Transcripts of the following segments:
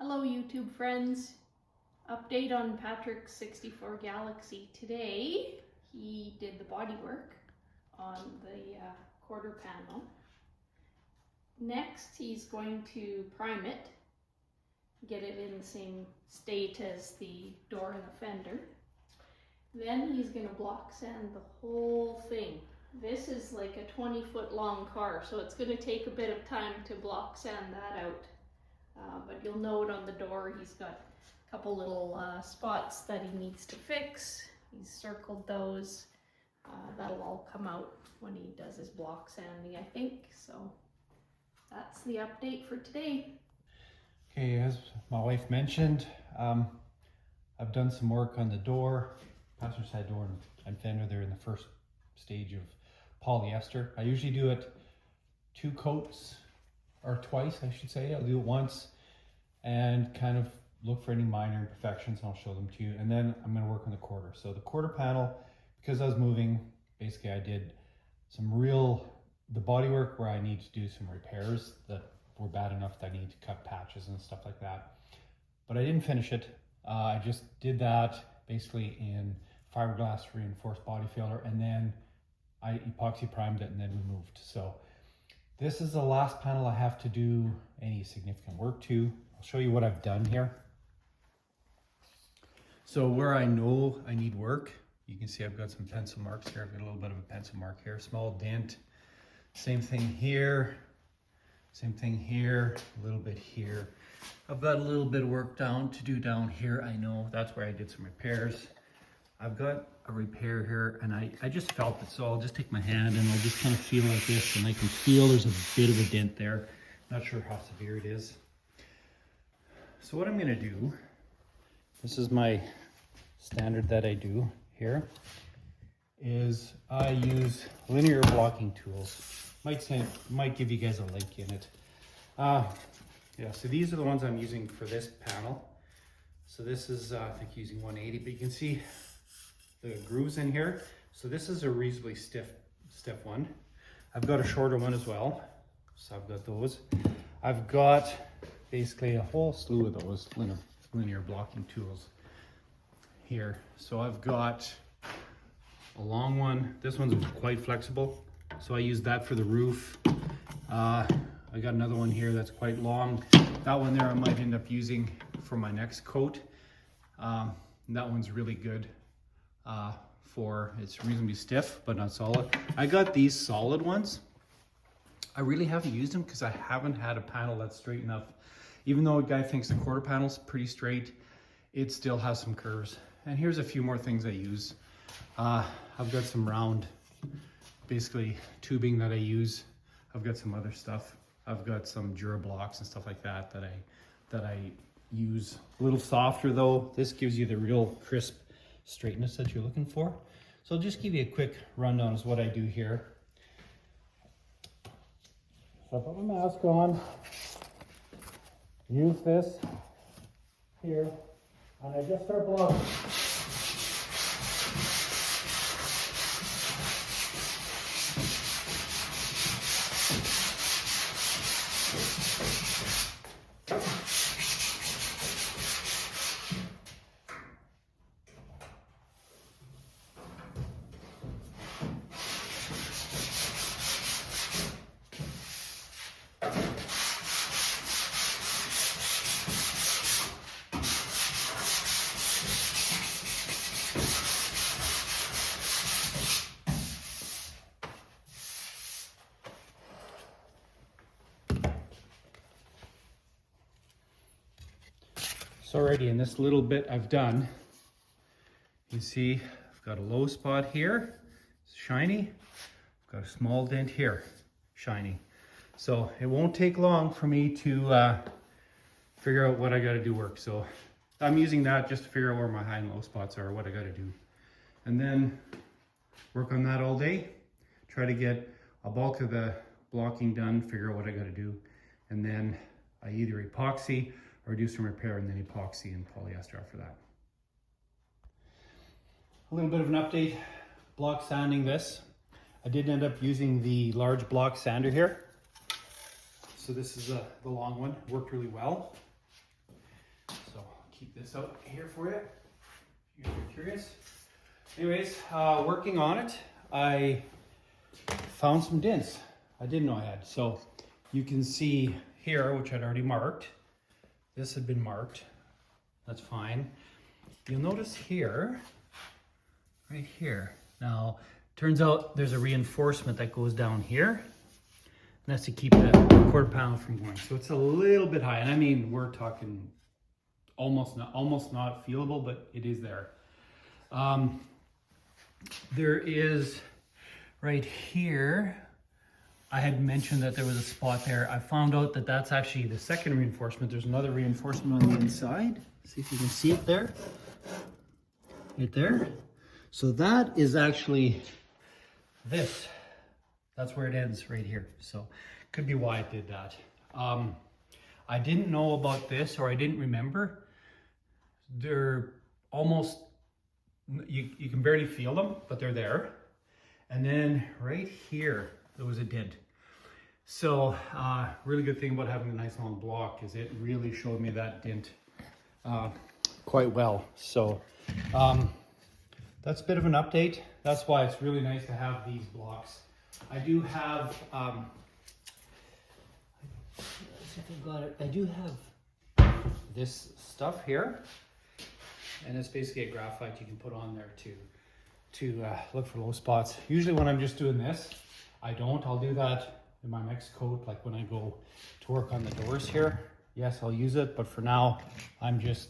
Hello YouTube friends. Update on Patrick's 64 Galaxie. Today he did the bodywork on the quarter panel. Next he's going to prime it, get it in the same state as the door and the fender. Then he's going to block sand the whole thing. This is like a 20-foot long car, so it's going to take a bit of time to block sand that out. But you'll note on the door he's got a couple little spots that he needs to fix. He's circled those. That'll all come out when he does his block sanding, I think. So that's the update for today. Okay, as my wife mentioned, I've done some work on the door, passenger side door and fender. They're in the first stage of polyester. I usually do it 2 coats, or twice I should say. I'll do it once and kind of look for any minor imperfections, and I'll show them to you. And then I'm going to work on the quarter. So the quarter panel, because I was moving, basically I did some the body work where I need to do some repairs that were bad enough that I need to cut patches and stuff like that. But I didn't finish it. I just did that basically in fiberglass reinforced body filler, and then I epoxy primed it and then removed. So this is the last panel I have to do any significant work to. I'll show you what I've done here. So where I know I need work, you can see I've got some pencil marks here. I've got a little bit of a pencil mark here, small dent. Same thing here, same thing here, a little bit here. I've got a little bit of work to do down here. I know that's where I did some repairs. I've got a repair here, and I just felt it, so I'll just take my hand and I'll just kind of feel like this, and I can feel there's a bit of a dent there. Not sure how severe it is. So what I'm going to do, this is my standard that I do here, is I use linear blocking tools. Might give you guys a link in it. Yeah, so these are the ones I'm using for this panel. So this is I think using 180, but you can see the grooves in here. So this is a reasonably stiff one. I've got a shorter one as well. So I've got those. I've got basically a whole slew of those linear blocking tools here. So I've got a long one. This one's quite flexible, so I use that for the roof. I got another one here that's quite long. That one there I might end up using for my next coat. That one's really good. It's reasonably stiff but not solid. I got these solid ones. I really haven't used them because I haven't had a panel that's straight enough. Even though a guy thinks the quarter panel's pretty straight, it still has some curves. And here's a few more things I use. I've got some round, basically tubing that I use. I've got some other stuff. I've got some Dura blocks and stuff like that that I use. A little softer though. This gives you the real crisp straightness that you're looking for. So I'll just give you a quick rundown of what I do here. So I put my mask on, use this here, and I just start blocking. So already in this little bit I've done, you see I've got a low spot here, it's shiny. I've got a small dent here, shiny. So it won't take long for me to figure out what I got to do work. So I'm using that just to figure out where my high and low spots are, what I got to do. And then work on that all day, try to get a bulk of the blocking done, figure out what I got to do. And then I either epoxy or do some repair and then epoxy and polyester after that. A little bit of an update, block sanding this. I did end up using the large block sander here. So this is the long one, worked really well. keep this out here for you, if you're curious. Anyways, working on it, I found some dents I didn't know I had. So you can see here, which I'd already marked. This had been marked. That's fine. You'll notice here, right here. Now, turns out there's a reinforcement that goes down here. And that's to keep the quarter panel from going. So it's a little bit high. And I mean, we're talking almost not feelable, but it is there. There is right here, I had mentioned that there was a spot there. I found out that that's actually the second reinforcement. There's another reinforcement on the inside. See if you can see it there. Right there. So that is actually this. That's where it ends right here. So could be why it did that. I didn't know about this, or I didn't remember. They're almost, you can barely feel them, but they're there. And then right here, there was a dent. So really good thing about having a nice long block is it really showed me that dent quite well. So that's a bit of an update. That's why it's really nice to have these blocks. I do have, let's see if I've got it. I do have this stuff here, and it's basically a graphite you can put on there to look for low spots. Usually when I'm just doing this, I'll do that in my next coat, like when I go to work on the doors here. Yes, I'll use it, but for now, I'm just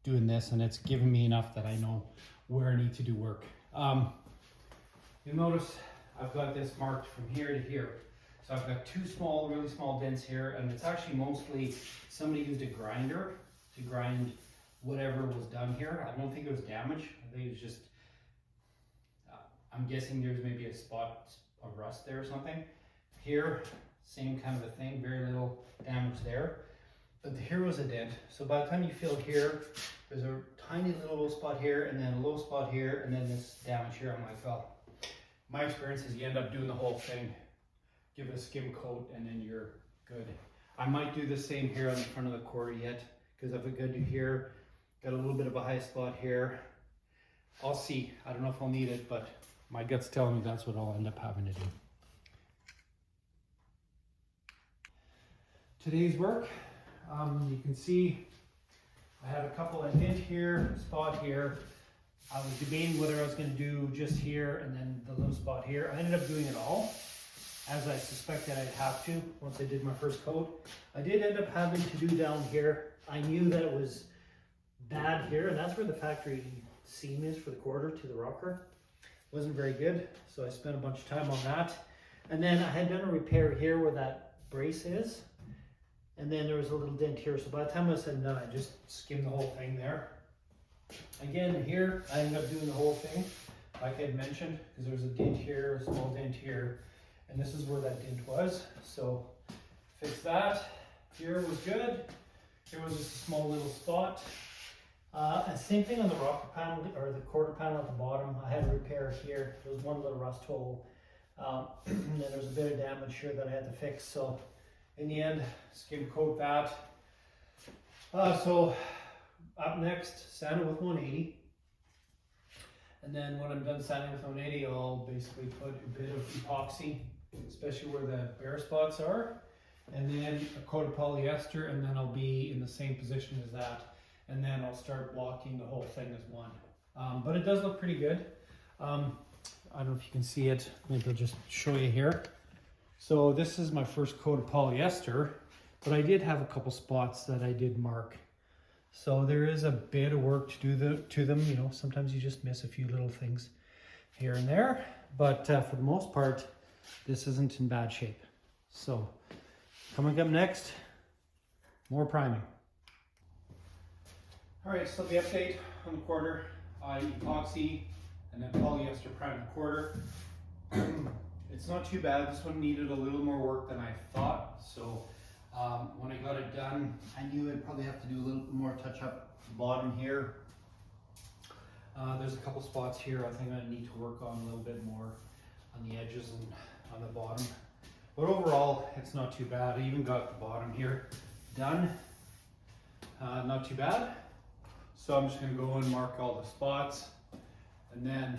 doing this, and it's giving me enough that I know where I need to do work. You'll notice I've got this marked from here to here. So I've got two really small dents here, and it's actually mostly somebody used a grinder to grind whatever was done here. I don't think it was damage. I think it was just, I'm guessing there's maybe a spot of rust there or something. Here, same kind of a thing, very little damage there. But here was a dent. So by the time you feel here, there's a tiny little low spot here, and then a low spot here, and then this damage here. I'm like, well, my experience is you end up doing the whole thing, give it a skim coat, and then you're good. I might do the same here on the front of the quarter yet, because I've got to do here, got a little bit of a high spot here. I'll see. I don't know if I'll need it, but my gut's telling me that's what I'll end up having to do. Today's work, you can see I have a couple of dent here, spot here. I was debating whether I was going to do just here and then the little spot here. I ended up doing it all, as I suspected I'd have to once I did my first coat. I did end up having to do down here. I knew that it was bad here, and that's where the factory seam is for the quarter to the rocker. Wasn't very good, so I spent a bunch of time on that. And then I had done a repair here where that brace is, and then there was a little dent here. So by the time I was said and done, I just skimmed the whole thing there. Again, here, I ended up doing the whole thing, like I had mentioned, because there was a dent here, a small dent here, and this is where that dent was. So, fix that. Here was good. Here was just a small little spot. And same thing on the rocker panel, or the quarter panel at the bottom. I had a repair here. There was one little rust hole. And then there was a bit of damage here that I had to fix. So, in the end, skim coat that. So, up next, sand it with 180. And then when I'm done sanding with 180, I'll basically put a bit of epoxy, especially where the bare spots are. And then a coat of polyester, and then I'll be in the same position as that. And then I'll start blocking the whole thing as one. But it does look pretty good. I don't know if you can see it. Maybe I'll just show you here. So this is my first coat of polyester, but I did have a couple spots that I did mark. So there is a bit of work to do to them. You know, sometimes you just miss a few little things here and there, but for the most part, this isn't in bad shape. So coming up next, more priming. All right, so the update on the quarter, epoxy and then polyester prime the quarter. It's not too bad. This one needed a little more work than I thought. So when I got it done, I knew I'd probably have to do a little more touch up the bottom here. There's a couple spots here I think I need to work on a little bit more on the edges and on the bottom. But overall, it's not too bad. I even got the bottom here done. Not too bad. So I'm just going to go and mark all the spots and then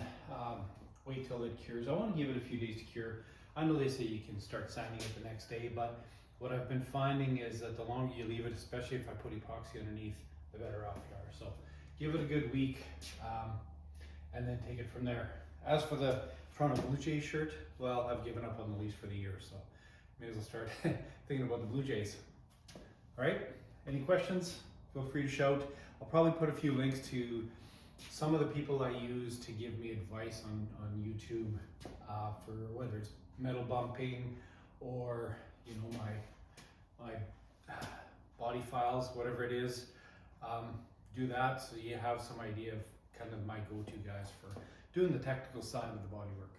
wait till it cures. I want to give it a few days to cure. I know they say you can start sanding it the next day, but what I've been finding is that the longer you leave it, especially if I put epoxy underneath, the better off you are. So give it a good week and then take it from there. As for the Toronto Blue Jays shirt, well, I've given up on the lease for the year, so may as well start thinking about the Blue Jays. All right, any questions? Feel free to shout. I'll probably put a few links to some of the people I use to give me advice on YouTube for whether it's metal bumping or, you know, my body files, whatever it is. Do that so you have some idea of kind of my go-to guys for doing the technical side of the bodywork.